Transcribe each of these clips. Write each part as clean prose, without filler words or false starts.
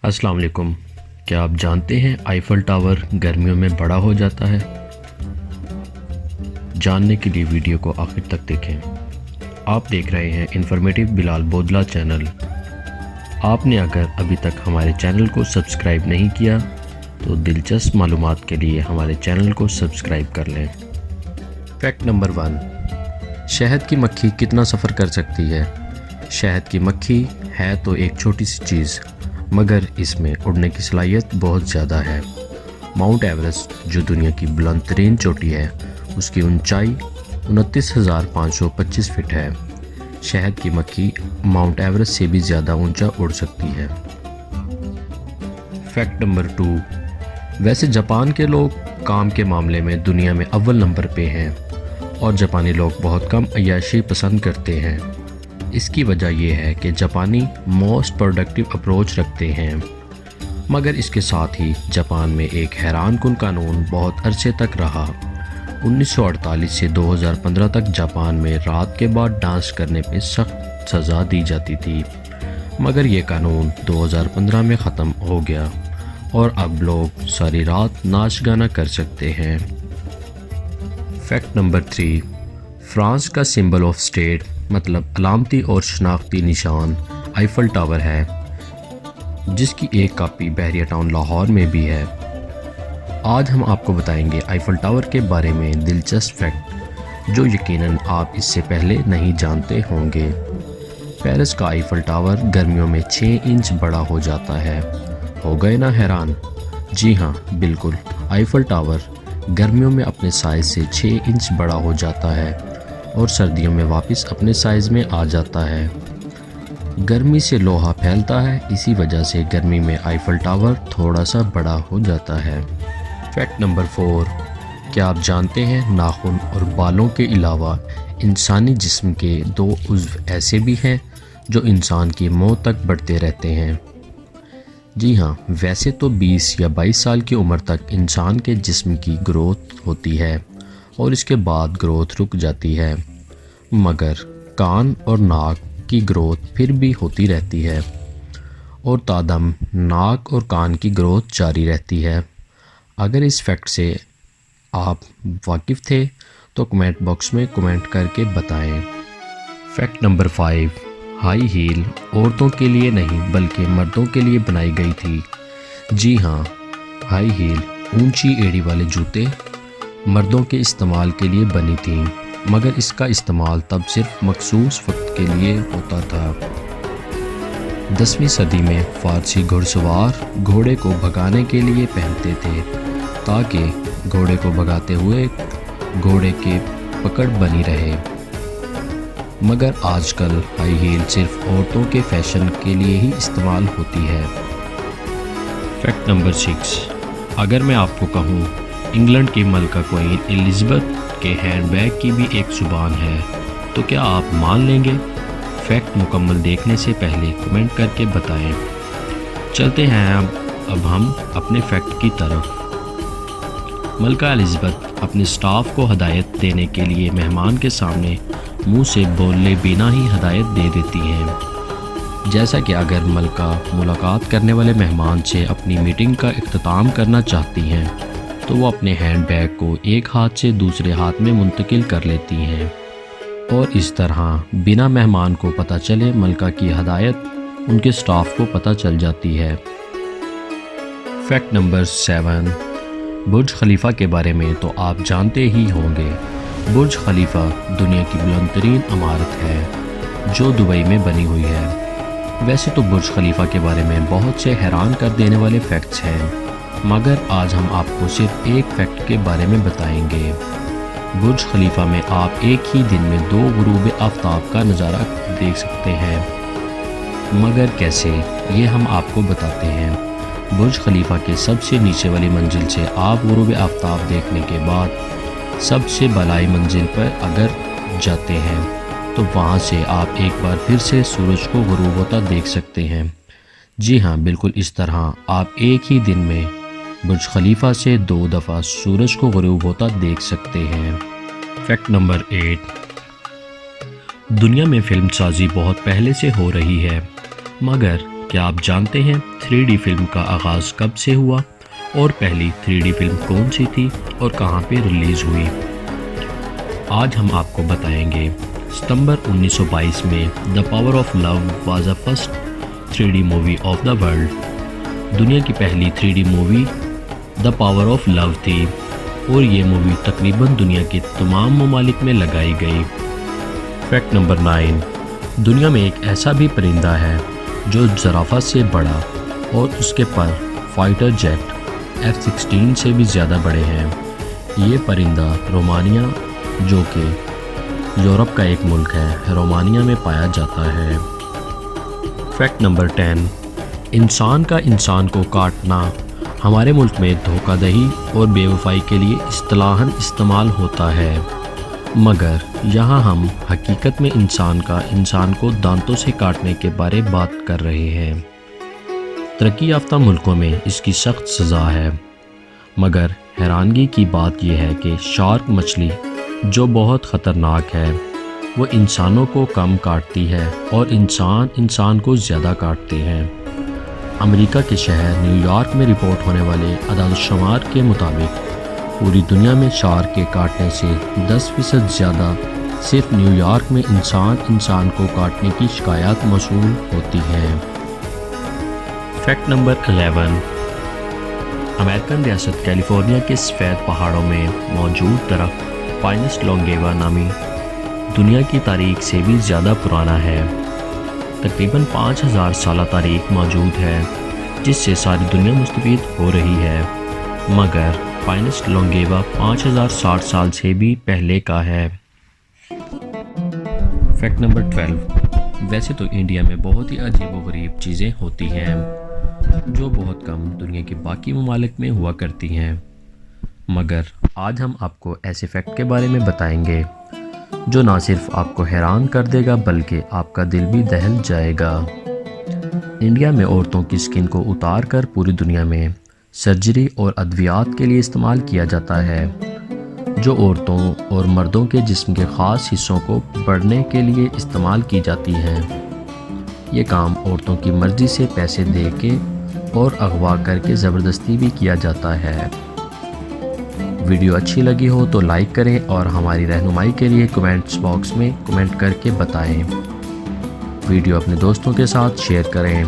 السلام علیکم۔ کیا آپ جانتے ہیں آئیفل ٹاور گرمیوں میں بڑا ہو جاتا ہے؟ جاننے کے لیے ویڈیو کو آخر تک دیکھیں۔ آپ دیکھ رہے ہیں انفارمیٹیو بلال بودلہ چینل۔ آپ نے اگر ابھی تک ہمارے چینل کو سبسکرائب نہیں کیا تو دلچسپ معلومات کے لیے ہمارے چینل کو سبسکرائب کر لیں۔ فیکٹ نمبر 1، شہد کی مکھی کتنا سفر کر سکتی ہے؟ شہد کی مکھی ہے تو ایک چھوٹی سی چیز، مگر اس میں اڑنے کی صلاحیت بہت زیادہ ہے۔ ماؤنٹ ایورسٹ جو دنیا کی بلند ترین چوٹی ہے، اس کی اونچائی 29,525 فٹ ہے۔ شہد کی مکھی ماؤنٹ ایورسٹ سے بھی زیادہ اونچا اڑ سکتی ہے۔ فیکٹ نمبر 2، ویسے جاپان کے لوگ کام کے معاملے میں دنیا میں اول نمبر پہ ہیں، اور جاپانی لوگ بہت کم عیاشی پسند کرتے ہیں۔ اس کی وجہ یہ ہے کہ جاپانی موسٹ پروڈکٹیو اپروچ رکھتے ہیں، مگر اس کے ساتھ ہی جاپان میں ایک حیران کن قانون بہت عرصے تک رہا۔ 1948 سے 2015 تک جاپان میں رات کے بعد ڈانس کرنے پہ سخت سزا دی جاتی تھی، مگر یہ قانون 2015 میں ختم ہو گیا اور اب لوگ ساری رات ناچ گانا کر سکتے ہیں۔ فیکٹ نمبر 3، فرانس کا سمبل آف اسٹیٹ مطلب علامتی اور شناختی نشان آئیفل ٹاور ہے، جس کی ایک کاپی بحریہ ٹاؤن لاہور میں بھی ہے۔ آج ہم آپ کو بتائیں گے آئیفل ٹاور کے بارے میں دلچسپ فیکٹ جو یقیناً آپ اس سے پہلے نہیں جانتے ہوں گے۔ پیرس کا آئیفل ٹاور گرمیوں میں 6 انچ بڑا ہو جاتا ہے۔ ہو گئے نا حیران؟ جی ہاں، بالکل، آئیفل ٹاور گرمیوں میں اپنے سائز سے 6 انچ بڑا ہو جاتا ہے اور سردیوں میں واپس اپنے سائز میں آ جاتا ہے۔ گرمی سے لوہا پھیلتا ہے، اسی وجہ سے گرمی میں آئیفل ٹاور تھوڑا سا بڑا ہو جاتا ہے۔ فیکٹ نمبر 4، کیا آپ جانتے ہیں ناخن اور بالوں کے علاوہ انسانی جسم کے 2 عضو ایسے بھی ہیں جو انسان کی موت تک بڑھتے رہتے ہیں؟ جی ہاں، ویسے تو 20 یا 22 سال کی عمر تک انسان کے جسم کی گروتھ ہوتی ہے اور اس کے بعد گروتھ رک جاتی ہے، مگر کان اور ناک کی گروتھ پھر بھی ہوتی رہتی ہے، اور تادم ناک اور کان کی گروتھ جاری رہتی ہے۔ اگر اس فیکٹ سے آپ واقف تھے تو کمنٹ باکس میں کمنٹ کر کے بتائیں۔ فیکٹ نمبر 5، ہائی ہیل عورتوں کے لیے نہیں بلکہ مردوں کے لیے بنائی گئی تھی۔ جی ہاں، ہائی ہیل اونچی ایڑی والے جوتے مردوں کے استعمال کے لیے بنی تھیں، مگر اس کا استعمال تب صرف مخصوص وقت کے لیے ہوتا تھا۔ 10ویں صدی میں فارسی گھڑ سوار گھوڑے کو بھگانے کے لیے پہنتے تھے تاکہ گھوڑے کو بھگاتے ہوئے گھوڑے کے پکڑ بنی رہے، مگر آج کل ہائی ہیل صرف عورتوں کے فیشن کے لیے ہی استعمال ہوتی ہے۔ فیکٹ نمبر 6، اگر میں آپ کو کہوں انگلینڈ کی ملکہ کوئین الزبتھ کے ہینڈ بیگ کی بھی ایک زبان ہے تو کیا آپ مان لیں گے؟ فیکٹ مکمل دیکھنے سے پہلے کمنٹ کر کے بتائیں۔ چلتے ہیں اب ہم اپنے فیکٹ کی طرف۔ ملکہ الزبتھ اپنے سٹاف کو ہدایت دینے کے لیے مہمان کے سامنے منہ سے بولے بنا ہی ہدایت دے دیتی ہیں، جیسا کہ اگر ملکہ ملاقات کرنے والے مہمان سے اپنی میٹنگ کا اختتام کرنا چاہتی ہیں تو وہ اپنے ہینڈ بیگ کو ایک ہاتھ سے دوسرے ہاتھ میں منتقل کر لیتی ہیں، اور اس طرح بنا مہمان کو پتہ چلے ملکہ کی ہدایت ان کے سٹاف کو پتہ چل جاتی ہے۔ فیکٹ نمبر 7، برج خلیفہ کے بارے میں تو آپ جانتے ہی ہوں گے۔ برج خلیفہ دنیا کی بلند ترین عمارت ہے جو دبئی میں بنی ہوئی ہے۔ ویسے تو برج خلیفہ کے بارے میں بہت سے حیران کر دینے والے فیکٹس ہیں، مگر آج ہم آپ کو صرف ایک فیکٹ کے بارے میں بتائیں گے۔ برج خلیفہ میں آپ ایک ہی دن میں 2 غروب آفتاب کا نظارہ دیکھ سکتے ہیں، مگر کیسے، یہ ہم آپ کو بتاتے ہیں۔ برج خلیفہ کے سب سے نیچے والی منزل سے آپ غروب آفتاب دیکھنے کے بعد سب سے بالائی منزل پر اگر جاتے ہیں تو وہاں سے آپ ایک بار پھر سے سورج کو غروب ہوتا دیکھ سکتے ہیں۔ جی ہاں، بالکل اس طرح آپ ایک ہی دن میں برج خلیفہ سے 2 دفعہ سورج کو غروب ہوتا دیکھ سکتے ہیں۔ فیکٹ نمبر 8، دنیا میں فلم سازی بہت پہلے سے ہو رہی ہے، مگر کیا آپ جانتے ہیں 3D فلم کا آغاز کب سے ہوا اور پہلی 3D فلم کون سی تھی اور کہاں پہ ریلیز ہوئی؟ آج ہم آپ کو بتائیں گے۔ ستمبر 1922 میں the power of love was the first 3D movie of the world. دنیا کی پہلی 3D movie the power of love تھی اور یہ مووی تقریباً دنیا کے تمام ممالک میں لگائی گئی۔ فیکٹ نمبر 9، دنیا میں ایک ایسا بھی پرندہ ہے جو زرافہ سے بڑا اور اس کے پر فائٹر جیٹ F-16 سے بھی زیادہ بڑے ہیں۔ یہ پرندہ رومانیہ، جو کہ یورپ کا ایک ملک ہے، رومانیہ میں پایا جاتا ہے۔ فیکٹ نمبر 10، انسان کا انسان کو کاٹنا ہمارے ملک میں دھوکہ دہی اور بے وفائی کے لیے اصطلاحاً استعمال ہوتا ہے، مگر یہاں ہم حقیقت میں انسان کا انسان کو دانتوں سے کاٹنے کے بارے بات کر رہے ہیں۔ ترقی یافتہ ملکوں میں اس کی سخت سزا ہے، مگر حیرانگی کی بات یہ ہے کہ شارک مچھلی جو بہت خطرناک ہے وہ انسانوں کو کم کاٹتی ہے اور انسان کو زیادہ کاٹتے ہیں۔ امریکہ کے شہر نیو یارک میں رپورٹ ہونے والے اعداد و شمار کے مطابق پوری دنیا میں شارک کے کاٹنے سے 10% زیادہ صرف نیو یارک میں انسان کو کاٹنے کی شکایات موصول ہوتی ہیں۔ فیکٹ نمبر 11، امریکن ریاست کیلیفورنیا کے سفید پہاڑوں میں موجود درخت پائنس لانگیوا نامی دنیا کی تاریخ سے بھی زیادہ پرانا ہے۔ تقریباً 5000 سالہ تاریخ موجود ہے جس سے ساری دنیا مستفید ہو رہی ہے، مگر پائنس لانگیوا 5060 سال سے بھی پہلے کا ہے۔ فیکٹ نمبر 12، ویسے تو انڈیا میں بہت ہی عجیب و غریب چیزیں ہوتی ہیں جو بہت کم دنیا کے باقی ممالک میں ہوا کرتی ہیں، مگر آج ہم آپ کو ایسے فیکٹ کے بارے میں بتائیں گے جو نہ صرف آپ کو حیران کر دے گا بلکہ آپ کا دل بھی دہل جائے گا۔ انڈیا میں عورتوں کی سکن کو اتار کر پوری دنیا میں سرجری اور ادویات کے لیے استعمال کیا جاتا ہے، جو عورتوں اور مردوں کے جسم کے خاص حصوں کو بڑھنے کے لیے استعمال کی جاتی ہیں۔ یہ کام عورتوں کی مرضی سے پیسے دے کے اور اغوا کر کے زبردستی بھی کیا جاتا ہے۔ ویڈیو اچھی لگی ہو تو لائک کریں اور ہماری رہنمائی کے لیے کمنٹس باکس میں کمنٹ کر کے بتائیں۔ ویڈیو اپنے دوستوں کے ساتھ شیئر کریں۔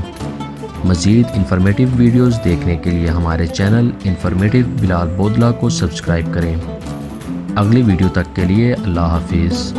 مزید انفارمیٹیو ویڈیوز دیکھنے کے لیے ہمارے چینل انفارمیٹیو بلال بودلہ کو سبسکرائب کریں۔ اگلی ویڈیو تک کے لیے اللہ حافظ۔